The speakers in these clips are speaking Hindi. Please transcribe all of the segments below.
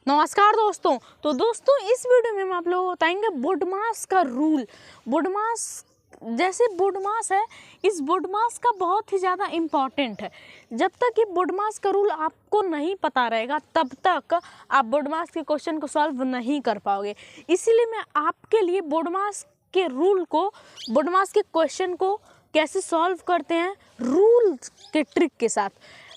नमस्कार दोस्तों। तो दोस्तों इस वीडियो में हम आप लोगों को बताएंगे बोडमास का रूल। बोडमास जैसे बोडमास है, इस बोडमास का बहुत ही ज़्यादा इम्पॉर्टेंट है। जब तक ये बोडमास का रूल आपको नहीं पता रहेगा तब तक आप बोडमास के क्वेश्चन को सॉल्व नहीं कर पाओगे। इसीलिए मैं आपके लिए बोडमास के रूल को, बोडमास के क्वेश्चन को कैसे सॉल्व करते हैं रूल के ट्रिक के साथ।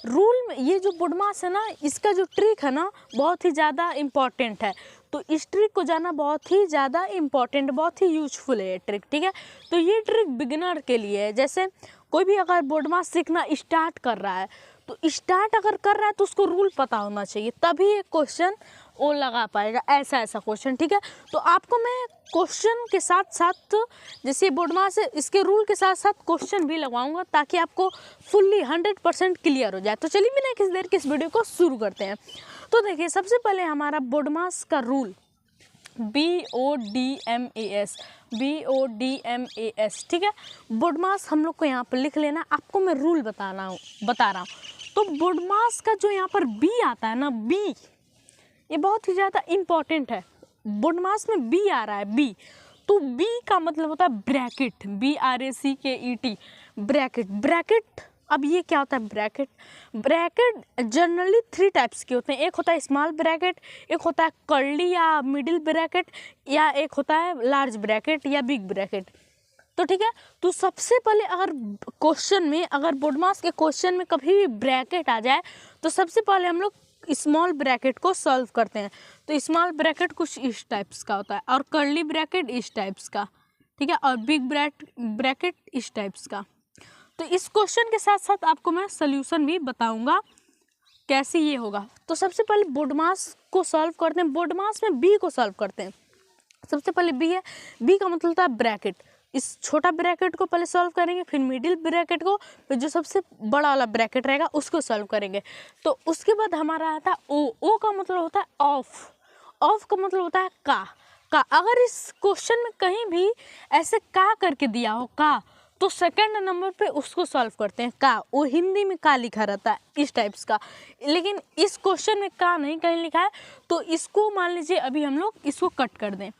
रूल में ये जो बोडमास है ना, इसका जो ट्रिक है ना बहुत ही ज़्यादा इम्पॉर्टेंट है। तो इस ट्रिक को जानना बहुत ही ज़्यादा इम्पॉर्टेंट, बहुत ही यूजफुल है ये ट्रिक, ठीक है। तो ये ट्रिक बिगिनर के लिए है। जैसे कोई भी अगर बोडमास सीखना स्टार्ट कर रहा है तो स्टार्ट अगर कर रहा है तो उसको रूल पता होना चाहिए, तभी एक क्वेश्चन वो लगा पाएगा। ऐसा क्वेश्चन, ठीक है। तो आपको मैं क्वेश्चन के साथ साथ, जैसे बोडमास है इसके रूल के साथ साथ क्वेश्चन भी लगवाऊंगा ताकि आपको फुल्ली 100% क्लियर हो जाए। तो चलिए बिना किसी देर के इस वीडियो को शुरू करते हैं। तो देखिए, सबसे पहले हमारा बोडमास का रूल BODMAS, ठीक है। बोडमास हम लोग को यहाँ पर लिख लेना। आपको मैं रूल बता रहा हूँ। तो बोडमास का जो यहाँ पर बी आता है ना, बी, ये बहुत ही ज़्यादा इम्पॉर्टेंट है। बोडमास में बी आ रहा है, बी, तो बी का मतलब होता है ब्रैकेट, BRACKET, ब्रैकेट। ब्रैकेट, अब ये क्या होता है ब्रैकेट? ब्रैकेट जनरली 3 टाइप्स के होते हैं। एक होता है स्मॉल ब्रैकेट, एक होता है कर्ली या मिडिल ब्रैकेट, या एक होता है लार्ज ब्रैकेट या बिग ब्रैकेट। तो ठीक है, तो सबसे पहले अगर क्वेश्चन में, अगर बोडमास के क्वेश्चन में कभी भी ब्रैकेट आ जाए तो सबसे पहले हम लोग स्मॉल ब्रैकेट को सॉल्व करते हैं। तो स्मॉल ब्रैकेट कुछ इस टाइप्स का होता है और कर्ली ब्रैकेट इस टाइप्स का, ठीक है, और बिग ब्रैकेट इस टाइप्स का। तो इस क्वेश्चन के साथ साथ आपको मैं सोल्यूशन भी बताऊंगा कैसे ये होगा। तो सबसे पहले बोडमास को सॉल्व करते हैं। बोडमास में बी को सॉल्व करते हैं। सबसे पहले बी है, बी का मतलब होता है ब्रैकेट। इस छोटा ब्रैकेट को पहले सॉल्व करेंगे, फिर मिडिल ब्रैकेट को, फिर जो सबसे बड़ा वाला ब्रैकेट रहेगा उसको सॉल्व करेंगे। तो उसके बाद हमारा आता है ओ। ओ का मतलब होता है ऑफ। ऑफ का मतलब होता है का। अगर इस क्वेश्चन में कहीं भी ऐसे का करके दिया हो, का, तो सेकंड नंबर पे उसको सॉल्व करते हैं। का, वो हिंदी में का लिखा रहता है इस टाइप्स का, लेकिन इस क्वेश्चन में का नहीं कहीं लिखा है, तो इसको मान लीजिए अभी हम लोग इसको कट कर दें।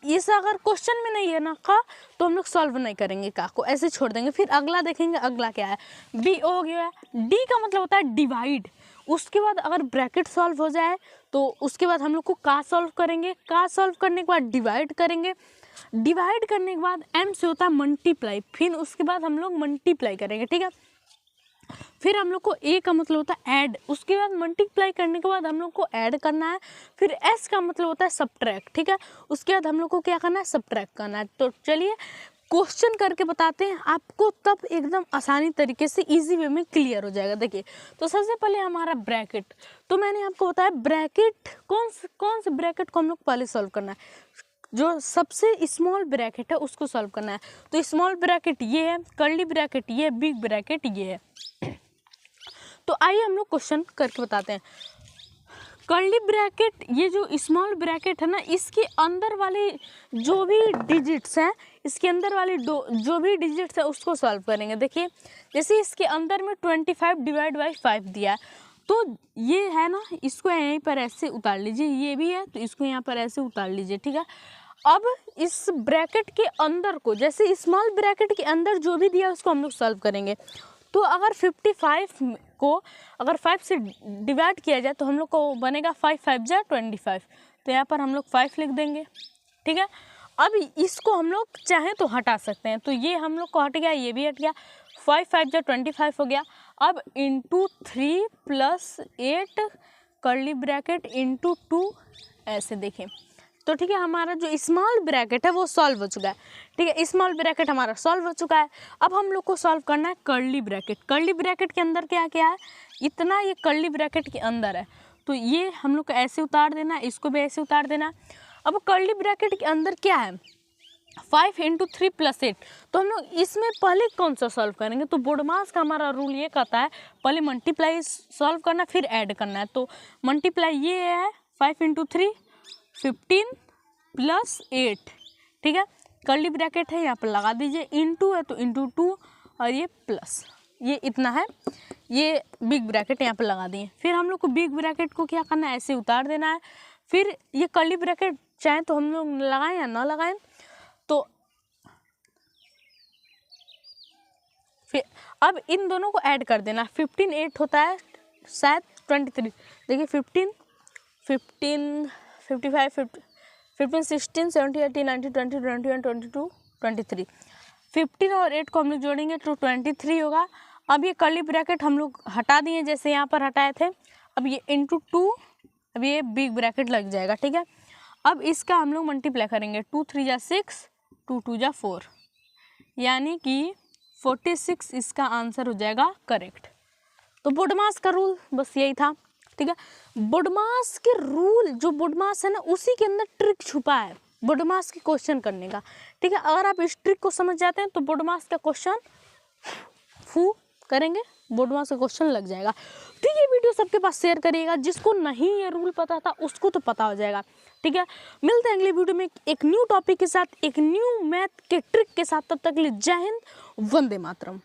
इस अगर क्वेश्चन में नहीं है ना का, तो हम लोग सॉल्व नहीं करेंगे, का को ऐसे छोड़ देंगे। फिर अगला देखेंगे, अगला क्या है, बी हो गया है। डी का मतलब होता है डिवाइड। उसके बाद अगर ब्रैकेट सॉल्व हो जाए तो उसके बाद हम लोग को का सॉल्व करेंगे। का सॉल्व करने के बाद डिवाइड करेंगे। डिवाइड करने के बाद एम से होता है मल्टीप्लाई, फिर उसके बाद हम लोग मल्टीप्लाई करेंगे, ठीक है। फिर हम लोग को ए का मतलब होता है ऐड, उसके बाद मल्टीप्लाई करने के बाद हम लोग को ऐड करना है। फिर एस का मतलब होता है सब्ट्रैक्ट, ठीक है। उसके बाद हम लोग को क्या करना है, सब्ट्रैक्ट करना है। तो चलिए क्वेश्चन करके बताते हैं आपको, तब एकदम आसानी तरीके से इजी वे में क्लियर हो जाएगा। देखिए, तो सबसे पहले हमारा ब्रैकेट, तो मैंने आपको बताया ब्रैकेट कौन से ब्रैकेट को हम लोग पहले सॉल्व करना है। जो सबसे स्मॉल ब्रैकेट है उसको सॉल्व करना है। तो स्मॉल ब्रैकेट ये है, कर्ली ब्रैकेट ये है, बिग ब्रैकेट ये है। तो आइए हम लोग क्वेश्चन करके बताते हैं। कर्ली ब्रैकेट, ये जो स्मॉल ब्रैकेट है ना, इसके अंदर वाले जो भी डिजिट्स हैं, इसके अंदर वाले जो भी डिजिट्स है उसको सॉल्व करेंगे। देखिए, जैसे इसके अंदर में 25 डिवाइड बाई 5 दिया है, तो ये है ना, इसको यहीं पर ऐसे उतार लीजिए। ये भी है तो इसको यहाँ पर ऐसे उतार लीजिए, ठीक है। अब इस ब्रैकेट के अंदर को, जैसे स्मॉल ब्रैकेट के अंदर जो भी दिया उसको हम लोग सॉल्व करेंगे। तो अगर 55 को अगर 5 से डिवाइड किया जाए तो हम लोग को बनेगा 5 5 जा 25। तो यहाँ पर हम लोग 5 लिख देंगे, ठीक है। अब इसको हम लोग चाहें तो हटा सकते हैं। तो ये हम लोग को हट गया, ये भी हट गया, 5 5 जा 25 हो गया। अब इंटू 3 + 8 कर्ली ब्रैकेट इंटू 2, ऐसे देखें। तो ठीक है, हमारा जो स्मॉल ब्रैकेट है वो सॉल्व हो चुका है, ठीक है। स्मॉल ब्रैकेट हमारा सॉल्व हो चुका है। अब हम लोग को सॉल्व करना है कर्ली ब्रैकेट। कर्ली ब्रैकेट के अंदर क्या क्या है, इतना ये कर्ली ब्रैकेट के अंदर है, तो ये हम लोग को ऐसे उतार देना, इसको भी ऐसे उतार देना। अब कर्ली ब्रैकेट के अंदर क्या है, 5 × 3 + 8। तो हम लोग इसमें पहले कौन सा सॉल्व करेंगे, तो बोडमास का हमारा रूल ये कहता है पहले मल्टीप्लाई सॉल्व करना फिर ऐड करना है। तो मल्टीप्लाई ये है 5 × 3 15 + 8, ठीक है। कर्ली ब्रैकेट है यहाँ पर लगा दीजिए, इंटू है तो इंटू 2 और ये प्लस, ये इतना है। ये बिग ब्रैकेट यहाँ पे लगा दिए। फिर हम लोग को बिग ब्रैकेट को क्या करना है, ऐसे उतार देना है। फिर ये कर्ली ब्रैकेट चाहे तो हम लोग लगाएं या ना लगाएं, तो फिर अब इन दोनों को ऐड कर देना। 15 8 होता है शायद 23। देखिए 15 15 55 15 16 17 18 19 20 21 22 23। 15 और 8 को हम लोग जोड़ेंगे तो 23 होगा। अब ये कर्ली ब्रैकेट हम लोग हटा दिए जैसे यहाँ पर हटाए थे। अब ये इंटू 2, अब ये बिग ब्रैकेट लग जाएगा, ठीक है। अब इसका हम लोग मल्टीप्लाई करेंगे, 2 3 जा 6, 2 2 जा 4, यानी कि 46 इसका आंसर हो जाएगा करेक्ट। तो बोडमास का रूल बस यही था, ठीक है। बोडमास के रूल, जो बोडमास है ना, उसी के अंदर ट्रिक छुपा है बोडमास के क्वेश्चन करने का, ठीक है। अगर आप इस ट्रिक को समझ जाते हैं तो बोडमास का क्वेश्चन फू करेंगे, बोडमास का क्वेश्चन लग जाएगा। तो ये वीडियो सबके पास शेयर करिएगा, जिसको नहीं ये रूल पता था उसको तो पता हो जाएगा, ठीक है। मिलते हैं अगले वीडियो में एक न्यू टॉपिक के साथ, एक न्यू मैथ के ट्रिक के साथ। तब तक के लिए जय हिंद, वंदे मातरम।